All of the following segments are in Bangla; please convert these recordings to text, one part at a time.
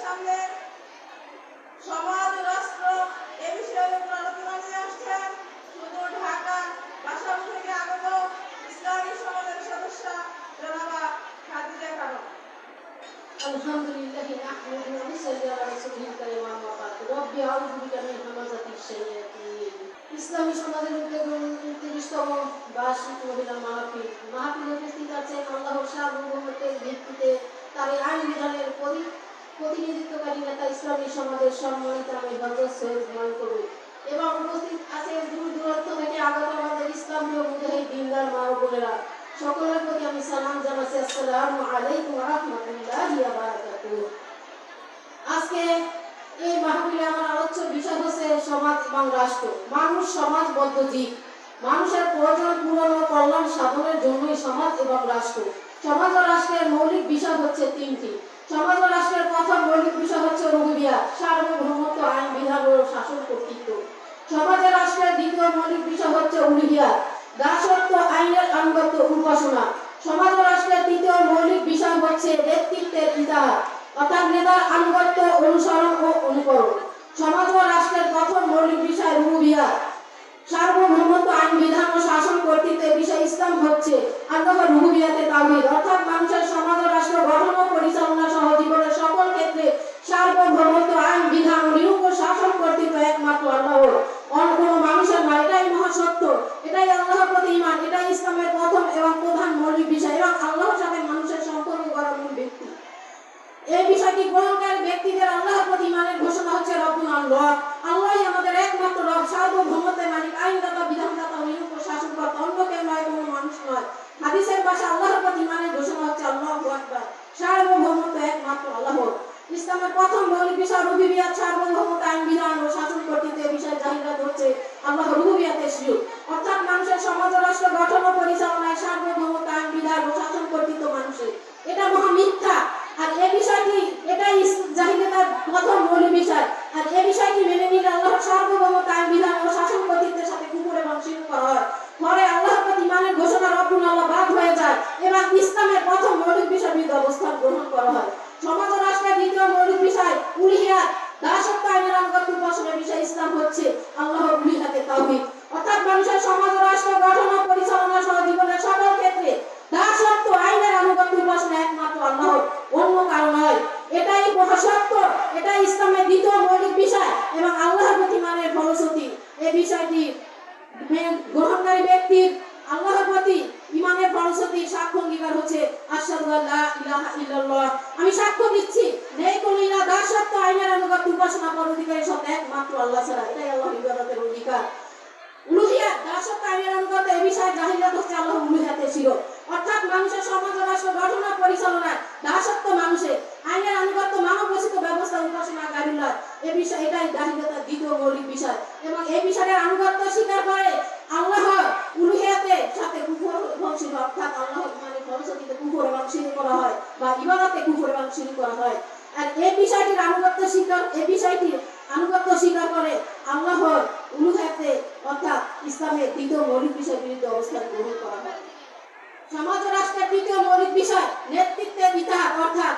সামনে সমাজ রাষ্ট্র এ বিষয়ে আলোচনা নিয়ে আসছেন শুধু ঢাকা বাসাবো থেকে আগত ইসলামী সমাজের সদস্য জনাবা খাদিজা খানম। আলহামদুলিল্লাহি নাহমাদুহু ওয়া নুসাল্লি আলা রাসূলিল কারীম আম্মা বা'দ। রব্বি আউযু বিকা মিন হামাযাতিশ শায়াতিন। ইসলামী সমাজের উদ্যোগে 29তম বার্ষিক মহিলা মাহফিলে উপস্থিত আছেন আল্লাহর সার্বভৌমত্বের ভিত্তিতে তার আইন বিধানের প্রতিনিধিত্বকারী নেতা ইসলামী সমাজের সম্মানিত আমি হযরত সৈয়দ মানকবি এবং উপস্থিত আছেন দূর দূরান্ত থেকে আগত আমাদের ইসলামীয় মুজাহিদ দিনদার মা ও বোনেরা। সকলের প্রতি আমি সালাম জানাচ্ছি, আসসালামু আলাইকুম ওয়া রাহমাতুল্লাহি ওয়া বারাকাতুহু। আজকে এই মাহফিলে আমার আলোচ্য বিষয় হচ্ছে সমাজ এবং রাষ্ট্র। মানুষ সমাজবদ্ধ জীব। মানুষের প্রয়োজন পূরণ ও কল্যাণ সাধনের জন্যই সমাজ এবং রাষ্ট্র। সমাজ ও রাষ্ট্রের মৌলিক বিষয় হচ্ছে তিনটি। সমাজ ও রাষ্ট্রের প্রথম মৌলিক বিষয় হচ্ছে রুবুবিয়াত, সার্বভৌমত্ব, আইন বিধান ও শাসন কর্তৃত্ব। সমাজ ও রাষ্ট্রের দ্বিতীয় মৌলিক বিষয় হচ্ছে উলুহিয়াত, দাসত্ব, আইনের আনুগত্য, উপাসনা। সমাজ ও রাষ্ট্রের তৃতীয় মৌলিক বিষয় হচ্ছে নেতৃত্বের ইতিহাস, অর্থাৎ নেতার আনুগত্য, অনুসরণ ও অনুকরণ। সমাজ ও রাষ্ট্রের প্রথম মৌলিক বিষয় রুবুবিয়াত, সার্বভৌমত্ব, আইন বিধান ও শাসন কর্তৃত্বের বিষয় ইসলাম হচ্ছে আল্লাহর রুবুবিয়াতে তাওহীদ, অর্থাৎ মানুষের সমাজ ও রাষ্ট্র গঠন ও পরিচালনা সহ জীবনের সকল ক্ষেত্রে সার্বভৌমত্ব, আইন বিধান ও নিরঙ্কুশ শাসন কর্তৃত্ব একমাত্র আল্লাহর, অন্য কোনো মানুষের নয়। এটাই মহাসত্য, এটাই আল্লাহর প্রতি ঈমান, এটাই ইসলামের প্রথম এবং প্রধান মৌলিক বিষয় এবং আল্লাহর সাথে মানুষের সম্পর্ক করার মূল ভিত্তি। এই বিষয়টি গ্রহণকারী ব্যক্তিদের আল্লাহর প্রতি ঈমানের ঘোষণা হচ্ছে রব্বুল আল্লাহ, আল্লাহই আমাদের একমাত্র রব, সার্বভৌমত্বের মালিক, আইনদাতা, বিধানদাতা ও নিরঙ্কুশ শাসনকর্তা, অন্য কেউ নয়, কোনো মানুষ নয়। হাদিসের ভাষা আল্লাহর প্রতি ঈমানের ঘোষণা হচ্ছে আল্লাহু আকবার, সার্বভৌমত্ব একমাত্র আল্লাহর। ইসলামের প্রথম মৌলিক বিষয় রুবুবিয়াত, সার্বভৌমত্ব, আইন বিধান ও শাসন কর্তৃত্বের বিষয় জাহিরাত হচ্ছে আল্লাহর রুবুবিয়াতের শিরক, অর্থাৎ মানুষের সমাজ ও রাষ্ট্র গঠন ও পরিচালনায় সার্বভৌমত্ব, আইন বিধান ও শাসন কর্তৃত্ব মানুষের। এটা মহা মিথ্যা। আর এই বিষয়টি এটাই জাহিলিয়াতের প্রথম মৌলিক বিষয়। আর এই বিষয়টি মেনে নিলে আল্লাহর সার্বভৌমত্ব, আইন বিধান ও শাসন কর্তৃত্বের সাথে কুফর এবং শিরক করা হয়। পরে আল্লাহর প্রতি ঈমানের ঘোষণা রব্বুল আল্লাহ বাদ হয়ে যায় এবং ইসলামের প্রথম মৌলিক বিষয় বিরুদ্ধে অবস্থান গ্রহণ করা হয়। সমাজ ও রাষ্ট্রের দ্বিতীয় মৌলিক বিষয় উলুহিয়াত, দাসত্ব, আইনের আনুগত্য, উপাসনার বিষয় ইসলাম হচ্ছে আল্লাহর উলুহিয়াতে তাওহীদ, অর্থাৎ মানুষের সমাজ ও রাষ্ট্র গঠন ও পরিচালনা সহ জীবনের সকল ক্ষেত্রে দাসত্ব, আইনের আনুগত্য, উপাসনা একমাত্র আল্লাহর, অন্য কারো নয়। এটাই মহাসত্য, এটাই ইসলামের দ্বিতীয় মৌলিক বিষয় এবং আল্লাহর প্রতি ঈমানের ফলশ্রুতি। এই বিষয়টি গ্রহণকারী ব্যক্তির আল্লাহর প্রতি ঈমানের ফলশ্রুতি সাক্ষ্য অঙ্গীকার হচ্ছে আশহাদু আল্লা ইলাহা ইল্লাল্লাহ, আমি সাক্ষ্য দিচ্ছি নেই কোনো ইলাহ, দাসত্ব, আইনের আনুগত্য, উপাসনা করার অধিকারী সত্য একমাত্র আল্লাহ ছাড়া। এটাই আল্লাহর ইবাদতের অধিকার। উলুহিয়াত, দাসত্ব, আইনের আনুগত্য, এই বিষয়ে জাহিলিয়াত হচ্ছে আল্লাহর উলুহিয়াতের শিরক, অর্থাৎ মানুষের সমাজ ও রাষ্ট্র গঠন ও পরিচালনায় দাসত্ব মানুষের, আইনের আনুগত্য, মানব রচিত ব্যবস্থা, উপাসনা গায়রুল্লাহ। এই বিষয় এটাই জাহিলিয়াতের দ্বিতীয় মৌলিক বিষয় এবং এই বিষয়ের আনুগত্য স্বীকার করে আল্লাহর উলুহিয়াতের সাথে কুফর এবং শিরক, অর্থাৎ আল্লাহর ঈমানের ফলশ্রুতিতে কুফর এবং শিরক করা হয় বা ইবাদতে কুফর এবং শিরক করা হয়। আর এই বিষয়টির আনুগত্য স্বীকার, এই বিষয়টির আনুগত্য স্বীকার করে আল্লাহর উলুহিয়াতে অর্থাৎ ইসলামের দ্বিতীয় মৌলিক বিষয়ের বিরুদ্ধে অবস্থান গ্রহণ করা হয়। সমাজ ও রাষ্ট্রের তৃতীয় মৌলিক বিষয় নেতৃত্বের ইতিহাস, অর্থাৎ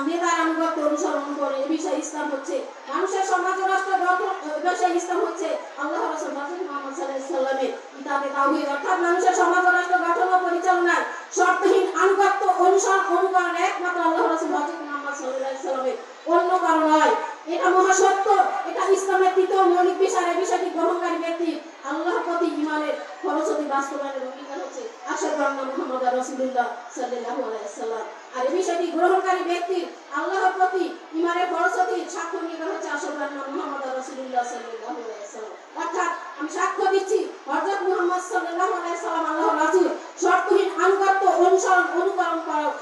নেতার আনুগত্য, অনুসরণ করে। এই বিষয় ইসলাম হচ্ছে মানুষের সমাজ ও রাষ্ট্র গঠন, বিষয় ইসলাম হচ্ছে আল্লাহর রাসূল হযরত মুহাম্মদ সাল্লাল্লাহু আলাইহি ওয়াসাল্লামের কিতাবে তাওহীদ, অর্থাৎ মানুষের সমাজ ও রাষ্ট্র গঠন ও পরিচালনায় শর্তহীন আনুগত্য, অনুসরণ, অনুকরণ একমাত্র আল্লাহর রাসূল হযরত মুহাম্মদ সাল্লাল্লাহু আলাইহি ওয়াসাল্লামের, অন্য কারো নয়। এটা মহাসত্য, এটা ইসলামের তৃতীয় মৌলিক বিষয়। এই বিষয়টি গ্রহণকারী ব্যক্তি আল্লাহর প্রতি ঈমানের ফলশ্রুতি বাস্তবায়নের অঙ্গীকার হচ্ছে আশহাদু আন্না মুহাম্মাদার রাসূলুল্লাহ সাল্লাল্লাহু আলাইহি ওয়াসাল্লাম। আর এই বিষয়টি গ্রহণকারী ব্যক্তির আল্লাহর প্রতি ঈমানের ফলশ্রুতি সাক্ষ্য অঙ্গীকার হচ্ছে আশহাদু আন্না মুহাম্মাদার রাসূলুল্লাহ সাল্লাল্লাহু আলাইহি ওয়াসাল্লাম, অর্থাৎ আমি সাক্ষ্য দিচ্ছি হযরত মুহাম্মদ সাল্লাল্লাহু আলাইহি ওয়াসাল্লাম আল্লাহর রাসূল, শর্তহীন আনুগত্য, অনুসরণ, অনুকরণ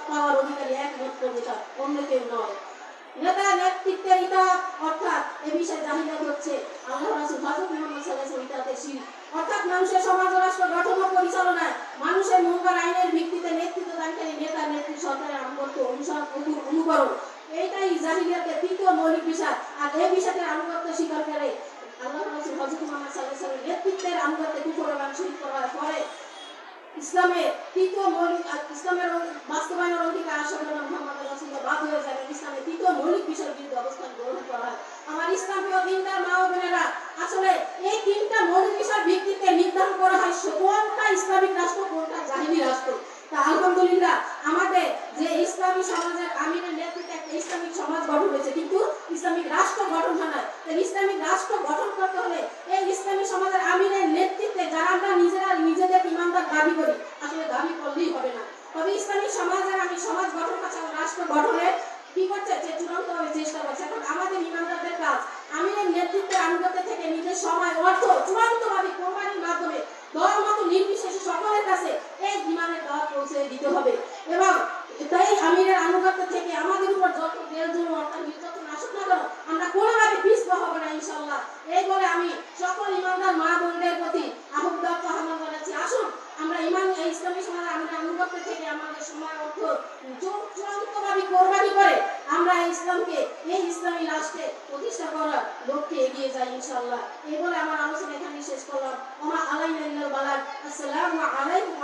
পাওয়ার অধিকারী একমাত্র নেতা, অন্য কেউ নয়। নেতা নেতৃত্বের ইতিহাস, অর্থাৎ এই বিষয়ে জাহিলিয়াত হচ্ছে আল্লাহর রাসূল হযরত মুহাম্মদ সাল্লাল্লাহু আলাইহি ওয়াসাল্লাম ইতিহাসের শিরক, অর্থাৎ মানুষের সমাজ ও রাষ্ট্র গঠন ও পরিচালনায় মানুষের মঙ্গল আইনের ভিত্তিতে নেতৃত্ব দানকারী নেতা, নেত্রী, সরকারের আনুগত্য, অনুসরণ, অনুকরণ। এইটাই জাহিলিয়াতের তৃতীয় মৌলিক বিষয়। আর এই বিষয়টির আনুগত্য স্বীকার করে আল্লাহর রাসূল হযরত মুহাম্মদ সাল্লাল্লাহু আলাইহি ওয়াসাল্লামের নেতৃত্বের আনুগত্যে কুফর এবং শিরক করার পরে ইসলামের তৃতীয় মৌলিক, ইসলামের বাস্তবায়নের অধিকার আশহাদু আন্না মুহাম্মাদার রাসূলুল্লাহ বাদ হয়ে যায়, ইসলামের তৃতীয় মৌলিক বিষয়ের বিরুদ্ধে অবস্থান গ্রহণ করা হয়। আমার ইসলামীয় দিনদার মা ও বোনেরা, আসলে এই তিনটা মৌলিক বিষয়ের ভিত্তিতে নির্ধারণ করা হয় কোনটা ইসলামিক রাষ্ট্র, কোনটা জাহিলি রাষ্ট্র। তা আলহামদুলিল্লাহ আমাদের যে ইসলামী সমাজের আমিরের নেতৃত্বে একটা ইসলামিক সমাজ গঠন হয়েছে, কিন্তু ইসলামিক রাষ্ট্র গঠন হয় না। ইসলামিক রাষ্ট্র গঠন করতে হলে এই ইসলামী সমাজের আমিরের নেতৃত্বে যারা আমরা নিজেদের ইমানদার দাবি করি, আসলে দাবি করলেই হবে না। তবে ইসলামী সমাজের সমাজ গঠন করছে, রাষ্ট্র গঠনের কি করছে, যে চূড়ান্তভাবে চেষ্টা করছে। এখন আমাদের ইমানদারদের কাজ আমিরের নেতৃত্বে আনুগত্য থেকে নিজের সময় অর্থ চূড়ান্তভাবে কোরবানির মাধ্যমে ধর্মমত নির্বিশেষে সকলের কাছে এই ইমানের দাওয়াত পৌঁছে দিতে হবে। এবং তাই আমিরের আনুগত্য থেকে আমাদের উপর যত বেলজুল অর্থাৎ নির্যাতন আসুক না কেন, আমরা কোনোভাবে পিছপা হব না ইনশাআল্লাহ। এই বলে আমি সকল ইমানদার মা বোনদের প্রতি আহ্বান জানাচ্ছি, আসুন আমরা এই ইসলামী সমাজের আনুগত্য থেকে আমাদের সময় অর্থ চূড়ান্তভাবে কোরবানি করে আমরা ইসলামকে এই ইসলামী রাষ্ট্রে প্রতিষ্ঠা করার লক্ষ্যে এগিয়ে যাই ইনশাআল্লাহ। এই বলে আমার আলোচনা এখানে শেষ করলাম। ওমা আলাইনা ইল্লাল বালাগ। আসসালামু আলাইকুম।